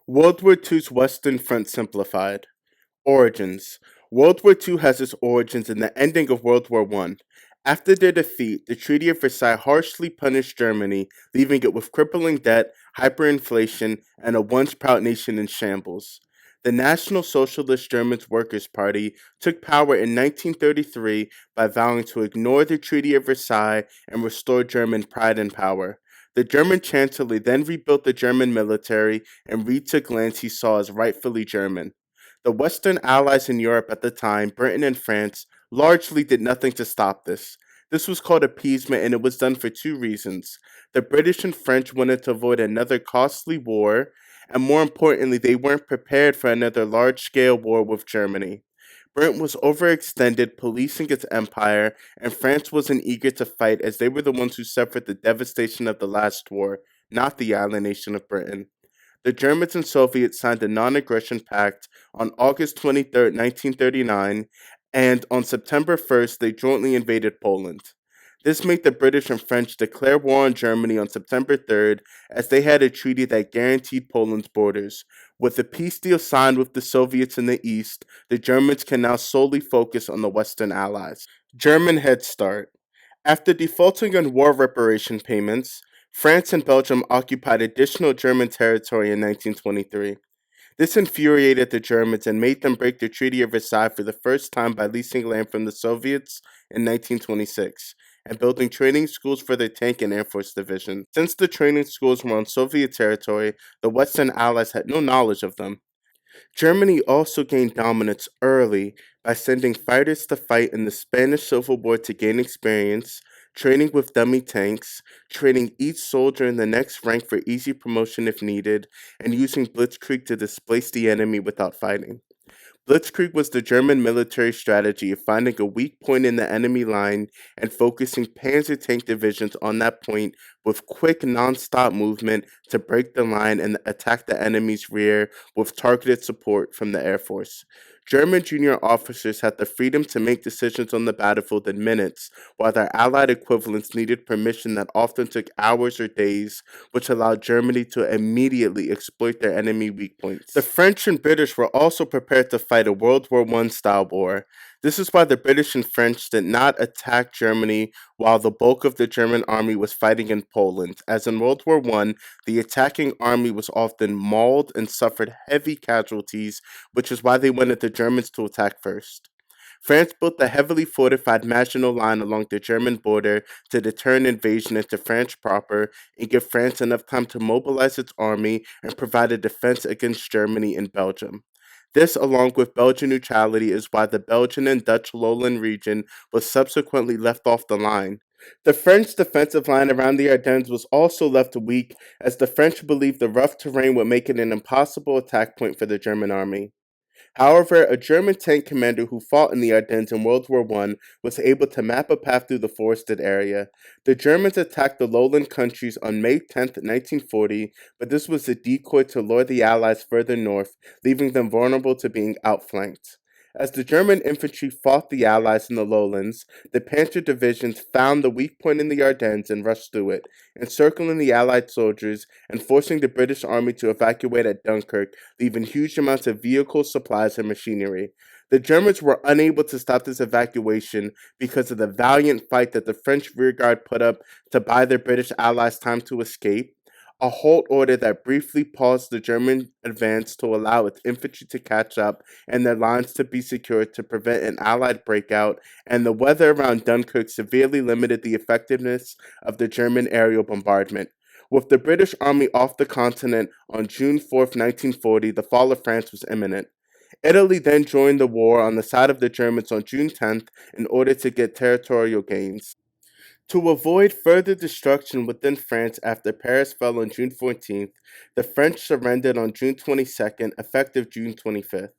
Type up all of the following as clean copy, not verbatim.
World War II's Western Front simplified. Origins. World War II has its origins in the ending of World War I. After their defeat, the Treaty of Versailles harshly punished Germany, leaving it with crippling debt, hyperinflation, and a once proud nation in shambles. The National Socialist German Workers' Party took power in 1933 by vowing to ignore the Treaty of Versailles and restore German pride and power. The German Chancellor then rebuilt the German military and retook lands he saw as rightfully German. The Western allies in Europe at the time, Britain and France, largely did nothing to stop this. This was called appeasement, and it was done for two reasons. The British and French wanted to avoid another costly war, and more importantly, they weren't prepared for another large scale war with Germany. Britain was overextended, policing its empire, and France wasn't eager to fight as they were the ones who suffered the devastation of the last war, not the island nation of Britain. The Germans and Soviets signed a non aggression pact on August 23, 1939, and on September 1st, they jointly invaded Poland. This made the British and French declare war on Germany on September 3rd, as they had a treaty that guaranteed Poland's borders. With the peace deal signed with the Soviets in the East, the Germans can now solely focus on the Western Allies. German Head Start. After defaulting on war reparation payments, France and Belgium occupied additional German territory in 1923. This infuriated the Germans and made them break the Treaty of Versailles for the first time by leasing land from the Soviets in 1926 and building training schools for their tank and air force divisions. Since the training schools were on Soviet territory, the Western Allies had no knowledge of them. Germany also gained dominance early by sending fighters to fight in the Spanish Civil War to gain experience, training with dummy tanks, training each soldier in the next rank for easy promotion if needed, and using blitzkrieg to displace the enemy without fighting. Blitzkrieg was the German military strategy of finding a weak point in the enemy line and focusing panzer tank divisions on that point with quick non-stop movement to break the line and attack the enemy's rear with targeted support from the Air Force. German junior officers had the freedom to make decisions on the battlefield in minutes, while their Allied equivalents needed permission that often took hours or days, which allowed Germany to immediately exploit their enemy weak points. The French and British were also prepared to fight a World War I style war. This is why the British and French did not attack Germany while the bulk of the German army was fighting in Poland. As in World War I, the attacking army was often mauled and suffered heavy casualties, which is why they wanted the Germans to attack first. France built the heavily fortified Maginot Line along the German border to deter an invasion into France proper and give France enough time to mobilize its army and provide a defense against Germany and Belgium. This, along with Belgian neutrality, is why the Belgian and Dutch lowland region was subsequently left off the line. The French defensive line around the Ardennes was also left weak, as the French believed the rough terrain would make it an impossible attack point for the German army. However, a German tank commander who fought in the Ardennes in World War I was able to map a path through the forested area. The Germans attacked the lowland countries on May 10, 1940, but this was a decoy to lure the Allies further north, leaving them vulnerable to being outflanked. As the German infantry fought the Allies in the lowlands, the Panther divisions found the weak point in the Ardennes and rushed through it, encircling the Allied soldiers and forcing the British army to evacuate at Dunkirk, leaving huge amounts of vehicles, supplies, and machinery. The Germans were unable to stop this evacuation because of the valiant fight that the French rearguard put up to buy their British allies time to escape, a halt order that briefly paused the German advance to allow its infantry to catch up and their lines to be secured to prevent an Allied breakout, and the weather around Dunkirk severely limited the effectiveness of the German aerial bombardment. With the British army off the continent on June 4, 1940, the fall of France was imminent. Italy then joined the war on the side of the Germans on June 10th in order to get territorial gains. To avoid further destruction within France after Paris fell on June 14th, the French surrendered on June 22nd, effective June 25th.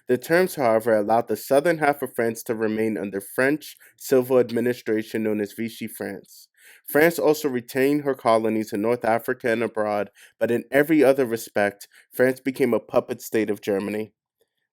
The terms, however, allowed the southern half of France to remain under French civil administration known as Vichy France. France also retained her colonies in North Africa and abroad, but in every other respect, France became a puppet state of Germany.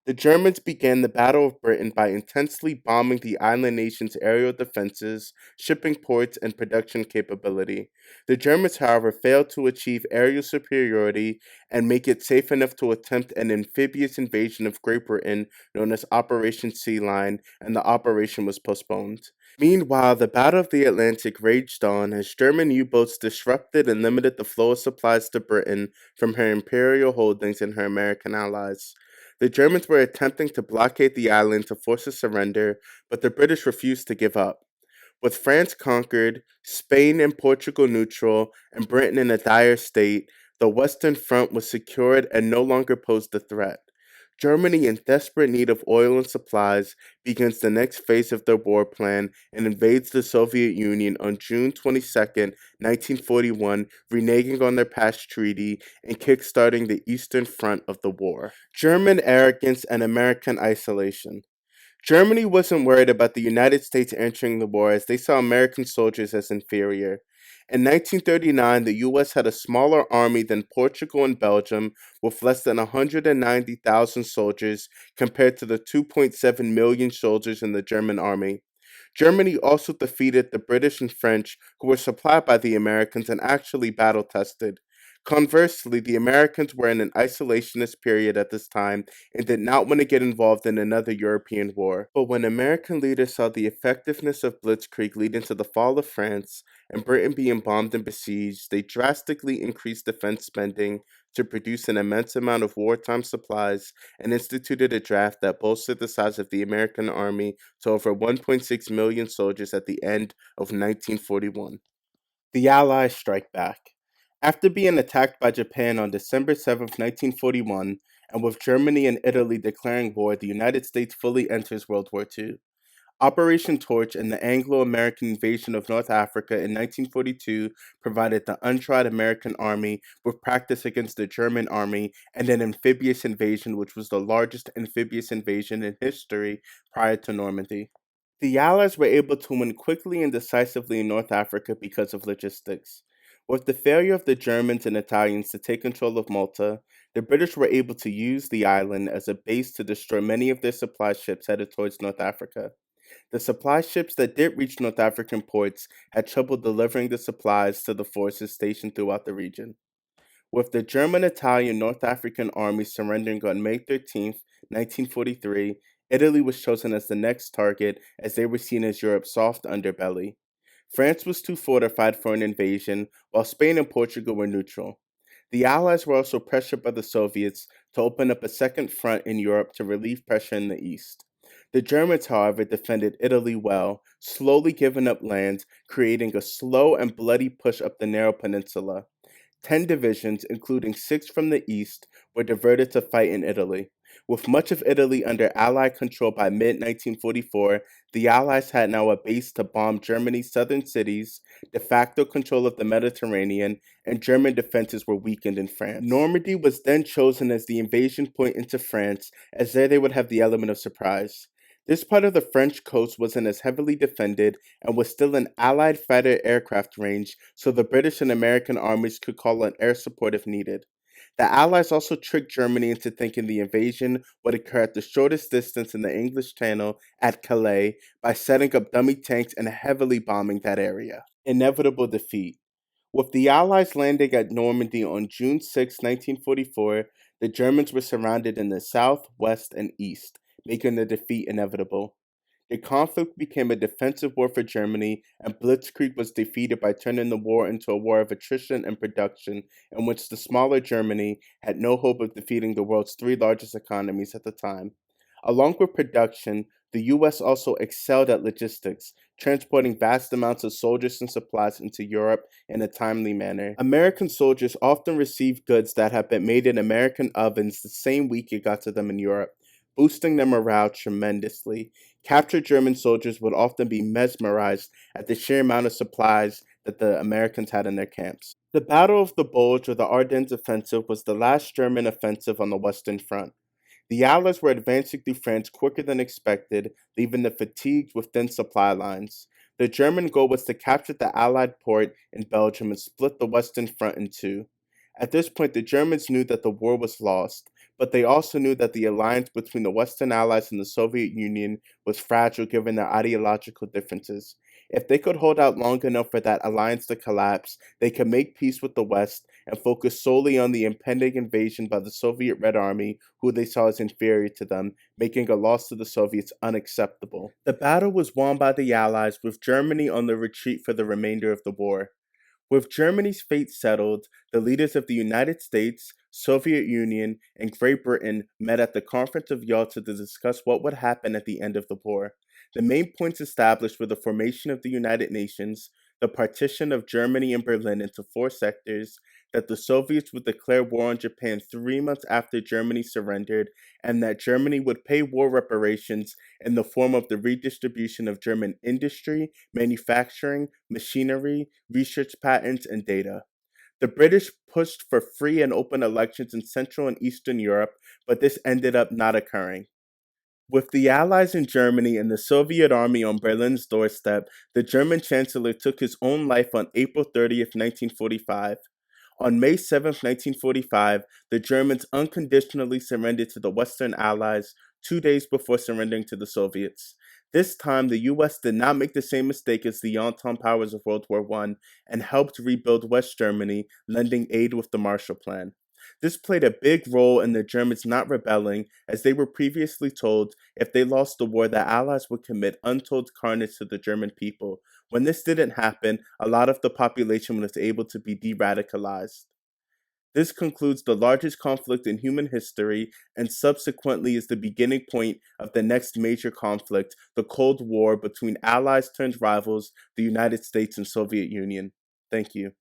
The Germans began the Battle of Britain by intensely bombing the island nation's aerial defenses, shipping ports, and production capability. The Germans, however, failed to achieve aerial superiority and make it safe enough to attempt an amphibious invasion of Great Britain known as Operation Sea Lion, and the operation was postponed. Meanwhile, the Battle of the Atlantic raged on as German U-boats disrupted and limited the flow of supplies to Britain from her imperial holdings and her American allies. The Germans were attempting to blockade the island to force a surrender, but the British refused to give up. With France conquered, Spain and Portugal neutral, and Britain in a dire state, the Western Front was secured and no longer posed a threat. Germany, in desperate need of oil and supplies, begins the next phase of their war plan and invades the Soviet Union on June 22, 1941, reneging on their past treaty and kickstarting the Eastern Front of the war. German arrogance and American isolation. Germany wasn't worried about the United States entering the war as they saw American soldiers as inferior. In 1939, the U.S. had a smaller army than Portugal and Belgium, with less than 190,000 soldiers compared to the 2.7 million soldiers in the German army. Germany also defeated the British and French, who were supplied by the Americans and actually battle tested. Conversely, the Americans were in an isolationist period at this time and did not want to get involved in another European war. But when American leaders saw the effectiveness of Blitzkrieg leading to the fall of France and Britain being bombed and besieged, they drastically increased defense spending to produce an immense amount of wartime supplies and instituted a draft that bolstered the size of the American army to over 1.6 million soldiers at the end of 1941. The Allies strike back. After being attacked by Japan on December 7, 1941, and with Germany and Italy declaring war, the United States fully enters World War II. Operation Torch and the Anglo-American invasion of North Africa in 1942 provided the untried American army with practice against the German army and an amphibious invasion, which was the largest amphibious invasion in history prior to Normandy. The Allies were able to win quickly and decisively in North Africa because of logistics. With the failure of the Germans and Italians to take control of Malta, the British were able to use the island as a base to destroy many of their supply ships headed towards North Africa. The supply ships that did reach North African ports had trouble delivering the supplies to the forces stationed throughout the region. With the German, Italian, North African armies surrendering on May 13, 1943, Italy was chosen as the next target as they were seen as Europe's soft underbelly. France was too fortified for an invasion, while Spain and Portugal were neutral. The Allies were also pressured by the Soviets to open up a second front in Europe to relieve pressure in the east. The Germans, however, defended Italy well, slowly giving up land, creating a slow and bloody push up the narrow peninsula. 10 divisions, including 6 from the east, were diverted to fight in Italy. With much of Italy under Allied control by mid 1944, the Allies had now a base to bomb Germany's southern cities, de facto control of the Mediterranean, and German defenses were weakened in France. Normandy was then chosen as the invasion point into France, as there they would have the element of surprise. This part of the French coast wasn't as heavily defended and was still in Allied fighter aircraft range, so the British and American armies could call on air support if needed. The Allies also tricked Germany into thinking the invasion would occur at the shortest distance in the English Channel at Calais by setting up dummy tanks and heavily bombing that area. Inevitable defeat. With the Allies landing at Normandy on June 6, 1944, the Germans were surrounded in the south, west, and east, making the defeat inevitable. The conflict became a defensive war for Germany, and Blitzkrieg was defeated by turning the war into a war of attrition and production, in which the smaller Germany had no hope of defeating the world's three largest economies at the time. Along with production, the U.S. also excelled at logistics, transporting vast amounts of soldiers and supplies into Europe in a timely manner. American soldiers often received goods that had been made in American ovens the same week it got to them in Europe, boosting their morale tremendously. Captured German soldiers would often be mesmerized at the sheer amount of supplies that the Americans had in their camps. The Battle of the Bulge, or the Ardennes Offensive, was the last German offensive on the Western Front. The Allies were advancing through France quicker than expected, leaving them fatigued with thin supply lines. The German goal was to capture the Allied port in Belgium and split the Western Front in two. At this point, the Germans knew that the war was lost, but they also knew that the alliance between the Western Allies and the Soviet Union was fragile given their ideological differences. If they could hold out long enough for that alliance to collapse, they could make peace with the West and focus solely on the impending invasion by the Soviet Red Army, who they saw as inferior to them, making a loss to the Soviets unacceptable. The battle was won by the Allies, with Germany on the retreat for the remainder of the war. With Germany's fate settled, the leaders of the United States, Soviet Union, and Great Britain met at the Conference of Yalta to discuss what would happen at the end of the war. The main points established were the formation of the United Nations, the partition of Germany and Berlin into four sectors, that the Soviets would declare war on Japan 3 months after Germany surrendered, and that Germany would pay war reparations in the form of the redistribution of German industry, manufacturing, machinery, research patents, and data. The British pushed for free and open elections in Central and Eastern Europe, but this ended up not occurring. With the Allies in Germany and the Soviet army on Berlin's doorstep, the German Chancellor took his own life on April 30th, 1945. On May 7th, 1945, the Germans unconditionally surrendered to the Western Allies 2 days before surrendering to the Soviets. This time, the US did not make the same mistake as the Entente powers of World War I and helped rebuild West Germany, lending aid with the Marshall Plan. This played a big role in the Germans not rebelling, as they were previously told if they lost the war, the Allies would commit untold carnage to the German people. When this didn't happen, a lot of the population was able to be de radicalized. This concludes the largest conflict in human history and subsequently is the beginning point of the next major conflict, the Cold War between allies turned rivals, the United States and Soviet Union. Thank you.